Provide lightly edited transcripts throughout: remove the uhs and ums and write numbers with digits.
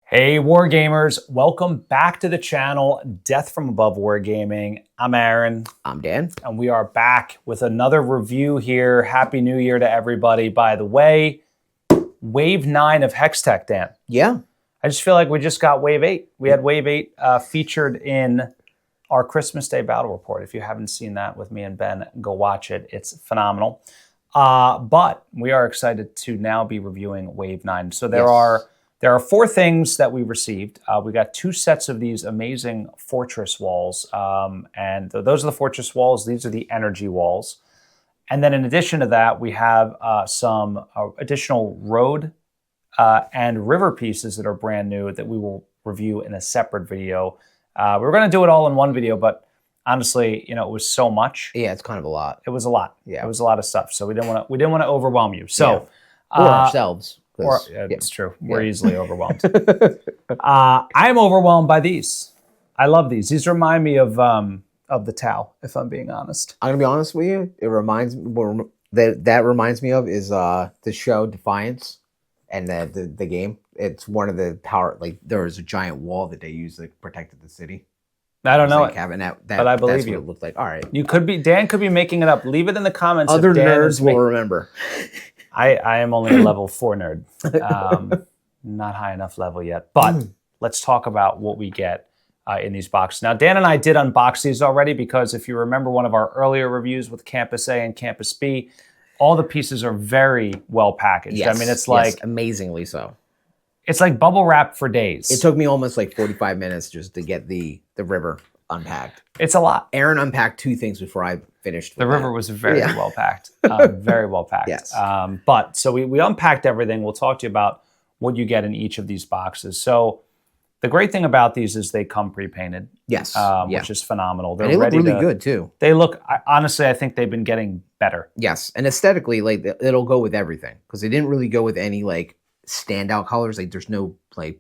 Hey Wargamers, welcome back to the channel, Death from Above Wargaming. I'm Aaron. I'm Dan. And we are back with another review here. Happy New Year to everybody. By the way, Wave 9 of HEXTECH, Dan. Yeah. I just feel like we just got Wave 8. We had Wave 8 featured in our Christmas Day Battle Report. If you haven't seen that with me and Ben, go watch it. It's phenomenal. But we are excited to now be reviewing Wave 9. So there are four things that we received. We got 2 sets of these amazing fortress walls. And those are the fortress walls. These are the energy walls. And then in addition to that, we have some additional road and river pieces that are brand new that we will review in a separate video. We were going to do it all in one video, but honestly, you know, it was so much. Yeah, it's kind of a lot. It was a lot. Yeah. It was a lot of stuff. So we didn't want to overwhelm you. So or ourselves. It's true. We're easily overwhelmed. I'm overwhelmed by these. I love these. These remind me of the Tau, if I'm being honest. I'm gonna be honest with you. It reminds me that reminds me of is the show Defiance, and the game. It's one of the power. Like there was a giant wall that they used to protect the city. I don't know like it, having that, but I believe that's you. What it looked like. All right. Dan could be making it up. Leave it in the comments. Other nerds will remember. I am only a level 4 nerd. Not high enough level yet. But let's talk about what we get in these boxes. Now, Dan and I did unbox these already because if you remember one of our earlier reviews with Campus A and Campus B, all the pieces are very well packaged. Yes, I mean, it's like... Yes, amazingly so. It's like bubble wrap for days. It took me almost like 45 minutes just to get the river unpacked. It's a lot. Aaron unpacked 2 things before I finished. The river was very well packed. Very well packed. Yes. But so we unpacked everything. We'll talk to you about what you get in each of these boxes. So the great thing about these is they come pre-painted. Yes. Which is phenomenal. They look really good too. They look, honestly, I think they've been getting better. Yes. And aesthetically, like it'll go with everything because they didn't really go with any like standout colors. Like there's no like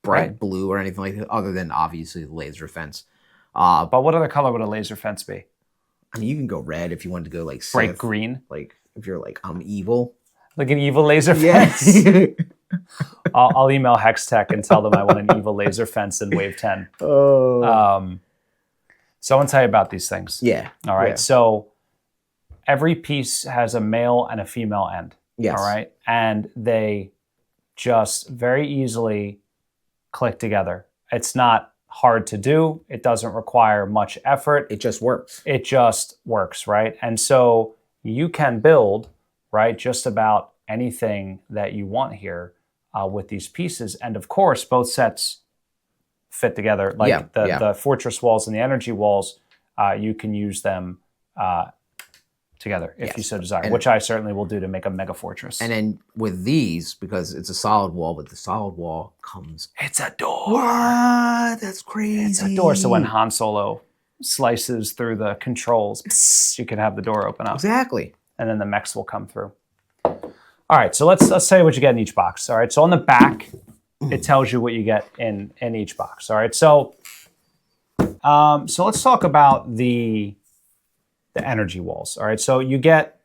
bright blue or anything like that other than obviously the laser fence. But what other color would a laser fence be? I mean, you can go red if you wanted to go like bright Sith, green. Like if you're like, I'm evil. Like an evil laser fence? I'll email HEXTECH and tell them I want an evil laser fence in Wave 10. Oh. So I want to tell you about these things. Yeah. All right. Yeah. So every piece has a male and a female end. Yes. All right. And they just very easily click together. It's not hard to do. It doesn't require much effort. It just works. It just works, right? And so you can build, right, just about anything that you want here with these pieces. And of course, both sets fit together. Like the fortress walls and the energy walls, you can use them together if you so desire, which I certainly will do to make a mega fortress. And then with these, because it's a solid wall, but the solid wall comes... It's a door. What? That's crazy. It's a door. So when Han Solo slices through the controls, you can have the door open up. Exactly. And then the mechs will come through. All right, so let's tell you what you get in each box. All right, so on the back, it tells you what you get in each box. All right, so let's talk about the energy walls. All right, so you get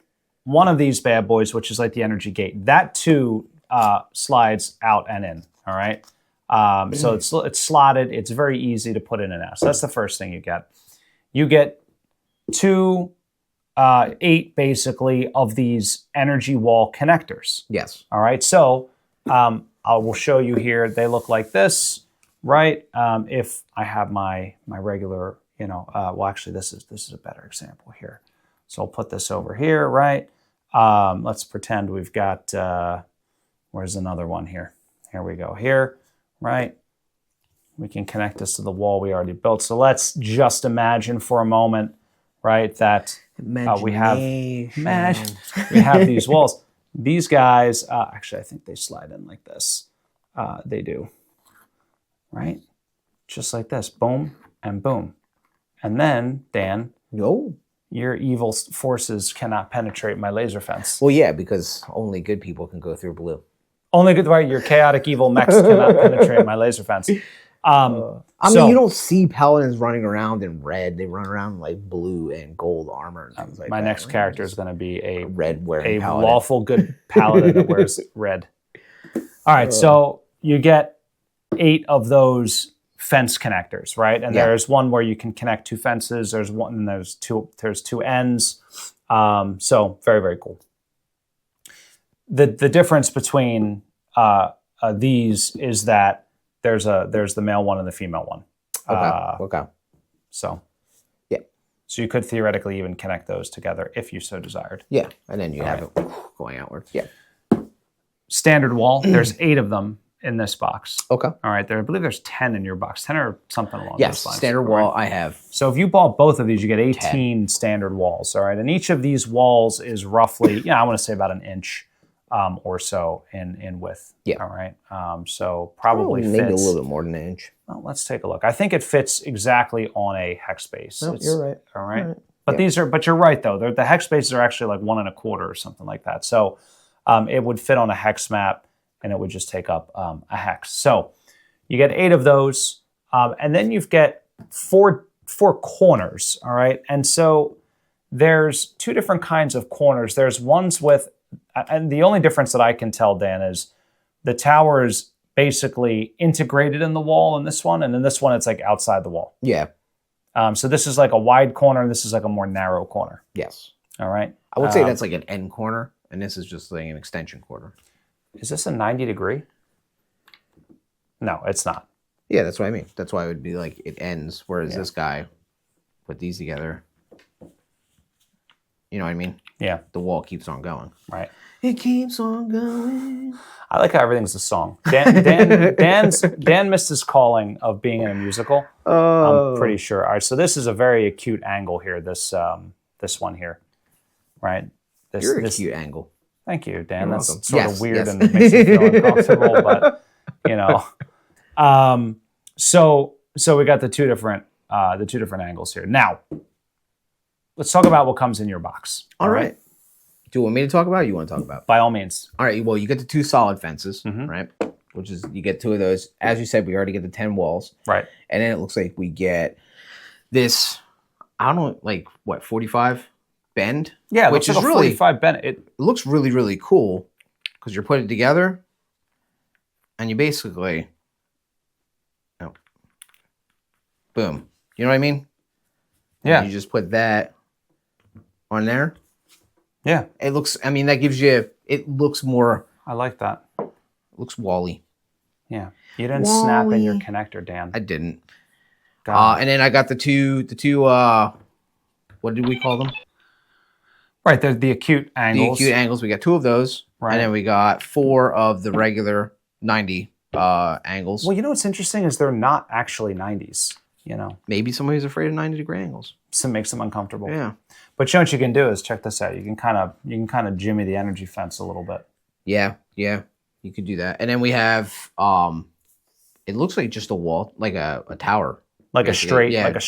one of these bad boys, which is like the energy gate. That too slides out and in. All right, so it's slotted. It's very easy to put in and out. So that's the first thing you get. You get 8 basically of these energy wall connectors. Yes. All right, so I will show you here. They look like this, right? If I have my regular, you know, well, actually, this is a better example here. So I'll put this over here, right? Let's pretend we've got, where's another one here? Here we go here, right? We can connect this to the wall we already built. So let's just imagine for a moment, right, that we have these walls. These guys, actually, I think they slide in like this. They do, right? Just like this, boom and boom. And then, Dan, your evil forces cannot penetrate my laser fence. Well, yeah, because only good people can go through blue. Only good, right? Your chaotic evil mechs cannot penetrate my laser fence. I mean, you don't see paladins running around in red. They run around in like blue and gold armor and things like my that. next character is going to be a red wearing paladin. Lawful good paladin that wears red. All right, so you get 8 of those fence connectors, right? And Yeah. there's one where you can connect 2 fences. There's one, and there's 2 ends. So very, very cool. The difference between these is that there's the male one and the female one. Okay. So Yeah. So you could theoretically even connect those together if you so desired. Yeah, and then you have it going outwards. Yeah. Standard wall. There's 8 of them in this box. Okay. All right. I believe there's 10 in your box. 10 or something along Yes, those lines. standard wall I have. So if you bought both of these, you get 18 standard walls. All right. And each of these walls is roughly, I want to say about an inch or so in width. Yeah. All right. So probably fits. Maybe a little bit more than an inch. Well, let's take a look. I think it fits exactly on a hex base. No, you're right. All right. All right. But but you're right though. The hex bases are actually like 1 1/4 or something like that. So it would fit on a hex map, and it would just take up a hex. So you get 8 of those, and then you get four corners. All right. And so there's 2 different kinds of corners. There's ones with, and the only difference that I can tell, Dan, is the tower is basically integrated in the wall in this one, and in this one it's like outside the wall. Yeah. So this is like a wide corner, and this is like a more narrow corner. Yes. All right. I would say that's like an end corner, and this is just like an extension corner. Is this a 90 degree? No, it's not. Yeah, that's what I mean. That's why it would be like it ends, whereas this guy put these together. You know what I mean? Yeah. The wall keeps on going. Right. It keeps on going. I like how everything's a song. Dan missed his calling of being in a musical. I'm pretty sure. All right, so this is a very acute angle here. This one here, right? You're a cute angle. Thank you, Dan. You're That's welcome. sort of weird and makes me feel uncomfortable, but you know. So we got the two different angles here. Now, let's talk about what comes in your box. All right. Do you want me to talk about it, or you want to talk about it? By all means. All right. Well, you get the 2 solid fences, right? Which is, you get 2 of those. As you said, we already get the 10 walls. Right. And then it looks like we get this, I don't know, like what, 45 bend? Yeah, which is like a really 45 bend. It looks really, really cool because you're putting it together and you basically, boom. You know what I mean? Yeah. And you just put that on there. Yeah. It looks, I mean, that gives you, it looks more. I like that. It looks wally. Yeah. You didn't snap in your connector, Dan. I didn't. Got it. And then I got the two, what did we call them? Right, they're the acute angles. The acute angles. We got 2 of those. Right. And then we got 4 of the regular 90 angles. Well, you know what's interesting is they're not actually 90s, you know. Maybe somebody's afraid of 90-degree angles. So it makes them uncomfortable. Yeah. But you know what you can do is check this out. You can kind of jimmy the energy fence a little bit. Yeah, you could do that. And then we have it looks like just a wall, like a tower. Like a straight tower. It's a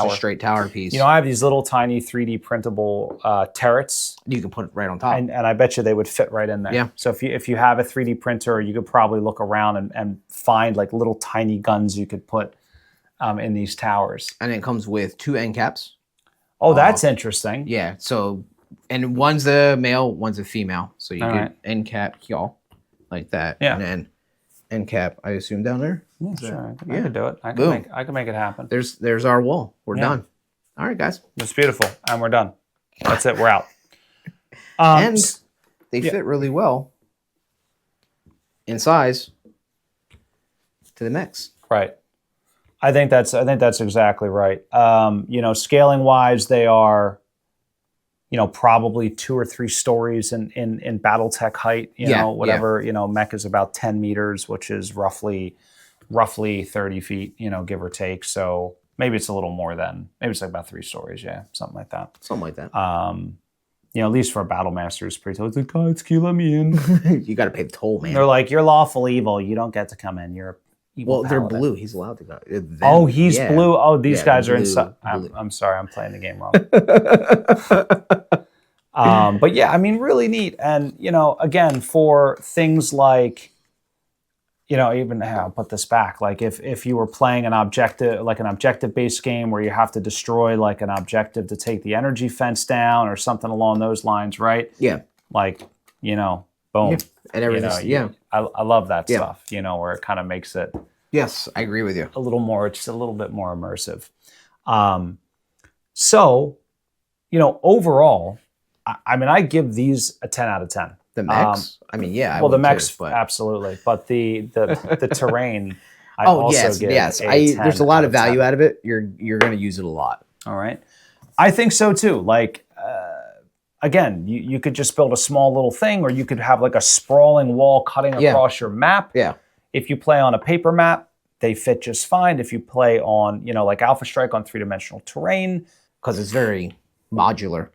straight tower piece. You know, I have these little tiny 3D printable turrets. You can put it right on top. And I bet you they would fit right in there. Yeah. So if you have a 3D printer, you could probably look around and find like little tiny guns you could put in these towers. And it comes with 2 end caps. Oh, that's interesting. Yeah. So, and one's a male, one's a female. So you get end cap, y'all, like that. Yeah. And then end cap, I assume, down there. Yeah, sure. I could do it. I can make it happen. There's our wall. We're done. All right, guys. It's beautiful, and we're done. That's it. We're out. And they fit really well in size to the mechs. Right. I think that's exactly right. You know, scaling wise, they are, you know, probably 2 or 3 stories in BattleTech height. You know, whatever. You know, mech is about 10 meters, which is roughly 30 feet. You know, give or take. So maybe it's a little more than, maybe it's like about 3 stories. Yeah, something like that. Something like that. You know, at least for a Battle Master, it's pretty tall. It's like, God, can you let me in? You got to pay the toll, man. They're like, you're lawful evil. You don't get to come in. You're well, they're blue. He's allowed to go. Oh, he's blue. Oh, these guys are inside. I'm sorry, I'm playing the game wrong. But yeah, I mean, really neat. And, you know, again, for things like, you know, even I'll put this back. Like if you were playing an objective-based game where you have to destroy like an objective to take the energy fence down or something along those lines, right? Yeah. Like, you know, boom. Yeah. And everything. I love that stuff, you know, where it kind of makes it Yes, I agree with you. A little more, just a little bit more immersive. So, overall, I mean, I give these a 10 out of 10. The mechs? I mean, yeah. Well, the mechs, absolutely. But the terrain, I also give a 10 there's a lot of 10. value out of it. You're going to use it a lot. All right. I think so too. Like, again, you could just build a small little thing, or you could have like a sprawling wall cutting across your map. Yeah. If you play on a paper map, they fit just fine. If you play on, like Alpha Strike on 3-dimensional terrain. Because it's very modular.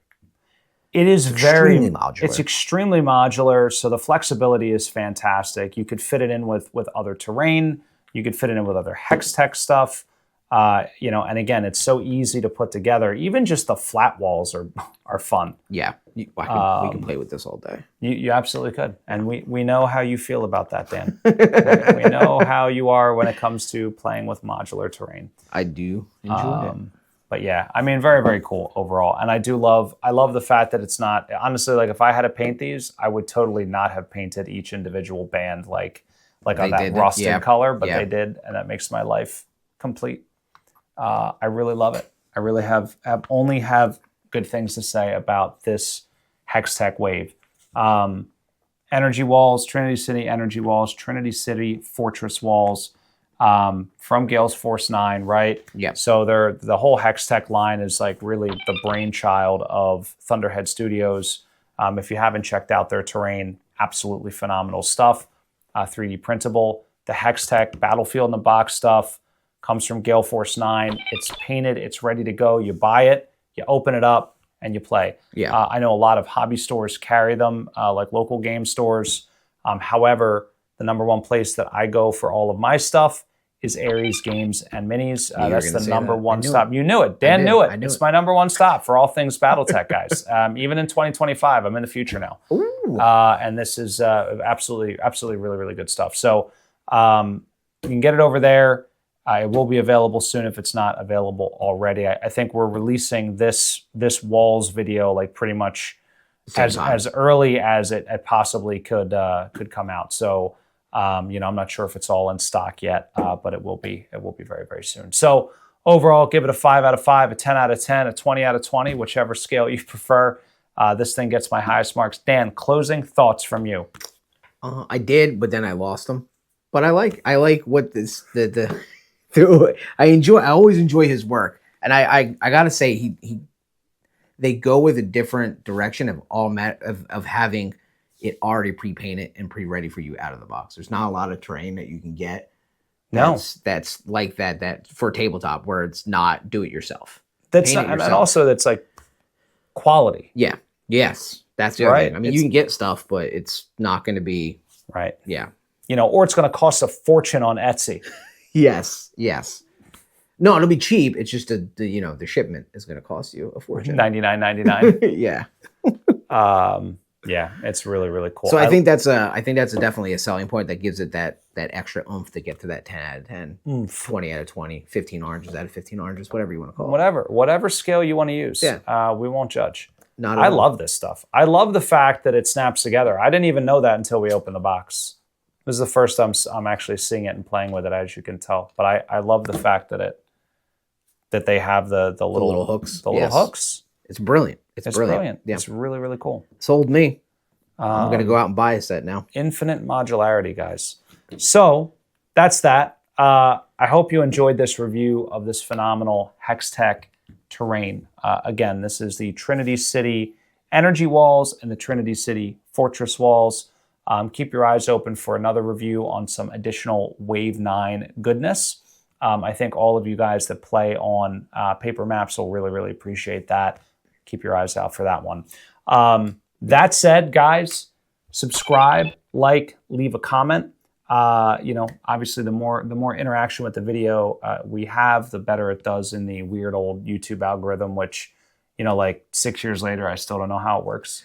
It is extremely modular. It's extremely modular, so the flexibility is fantastic. You could fit it in with other terrain. You could fit it in with other HEXTECH stuff. And again, it's so easy to put together. Even just the flat walls are fun. Yeah, we can play with this all day. You absolutely could. And we know how you feel about that, Dan. We know how you are when it comes to playing with modular terrain. I do enjoy it. But yeah, I mean, very, very cool overall. And I love the fact that it's not, honestly, like if I had to paint these, I would totally not have painted each individual band like on that rusted color, but they did. And that makes my life complete. I really love it. I really only have good things to say about this HEXTECH wave. Energy walls, Trinity City energy walls, Trinity City fortress walls, from Gale's Force 9, right? Yeah. So the whole HEXTECH line is like really the brainchild of Thunderhead Studios. If you haven't checked out their terrain, absolutely phenomenal stuff. 3D printable. The HEXTECH Battlefield in a Box stuff comes from Gale Force 9. It's painted. It's ready to go. You buy it, you open it up, and you play. Yeah. I know a lot of hobby stores carry them, like local game stores. However, the number one place that I go for all of my stuff is Aries Games and Minis. That's the number one stop. You knew it. Dan knew it. It's my number one stop for all things BattleTech, guys. Even in 2025, I'm in the future now. And this is absolutely really, really good stuff. So you can get it over there. It will be available soon if it's not available already. I think we're releasing this Walls video like pretty much as early as it possibly could come out. So I'm not sure if it's all in stock yet, but it will be very, very soon. So overall, give it a 5 out of 5, a 10 out of 10, a 20 out of 20, whichever scale you prefer. This thing gets my highest marks. Dan, closing thoughts from you. I did, but then I lost them. But I like what I always enjoy his work, and I gotta say they go with a different direction of having it already pre-painted and pre-ready for you out of the box. There's not a lot of terrain that you can get. That's like that for tabletop where it's not do it yourself. That's not, and also that's like quality. Yeah. Yes. That's the other thing. I mean, you can get stuff, but it's not going to be right. Yeah. Or it's going to cost a fortune on Etsy. Yes. No, it'll be cheap. It's just the shipment is going to cost you a fortune. $99.99. Yeah. Yeah, it's really, really cool. So I think that's definitely a selling point that gives it that extra oomph to get to that 10 out of 10, 20 out of 20, 15 oranges out of 15 oranges, whatever you want to call it. Whatever scale you want to use. Yeah. We won't judge. I love this stuff. I love the fact that it snaps together. I didn't even know that until we opened the box. This is the first time I'm actually seeing it and playing with it, as you can tell. But I love the fact that they have the little hooks. The little hooks. It's brilliant. It's brilliant. Yeah. It's really, really cool. Sold me. I'm going to go out and buy a set now. Infinite modularity, guys. So that's that. I hope you enjoyed this review of this phenomenal HEXTECH terrain. Again, this is the Trinity City energy walls and the Trinity City fortress walls. Keep your eyes open for another review on some additional Wave 9 goodness. I think all of you guys that play on paper maps will really, really appreciate that. Keep your eyes out for that one. That said, guys, subscribe, like, leave a comment. Obviously the more interaction with the video we have, the better it does in the weird old YouTube algorithm, which, like 6 years later, I still don't know how it works.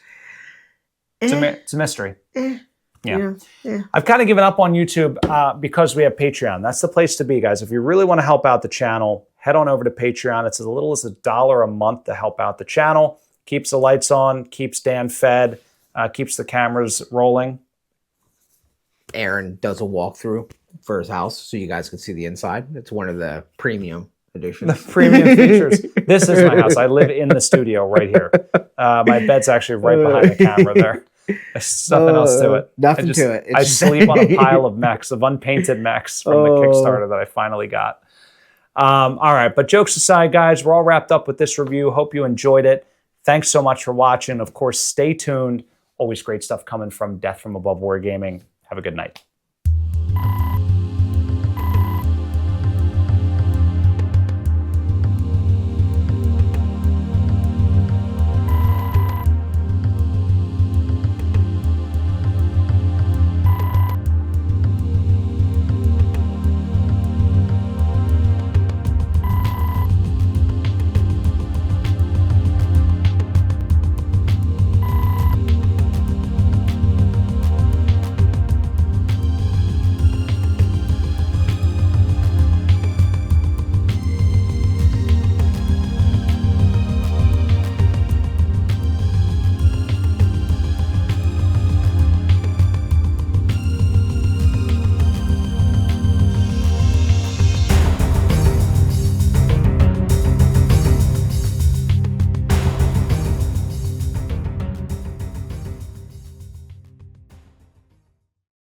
It's a mystery. Yeah. I've kind of given up on YouTube because we have Patreon. That's the place to be, guys. If you really want to help out the channel, head on over to Patreon. It's as little as $1 a month to help out the channel. Keeps the lights on, keeps Dan fed, keeps the cameras rolling. Aaron does a walkthrough for his house, so you guys can see the inside. It's one of the premium editions. The premium features. This is my house. I live in the studio right here. My bed's actually right behind the camera there. There's nothing else to it. Nothing to it. I sleep on a pile of mechs, of unpainted mechs from the Kickstarter that I finally got. All right, but jokes aside, guys, we're all wrapped up with this review. Hope you enjoyed it. Thanks so much for watching. Of course, stay tuned. Always great stuff coming from Death from Above Wargaming. Have a good night.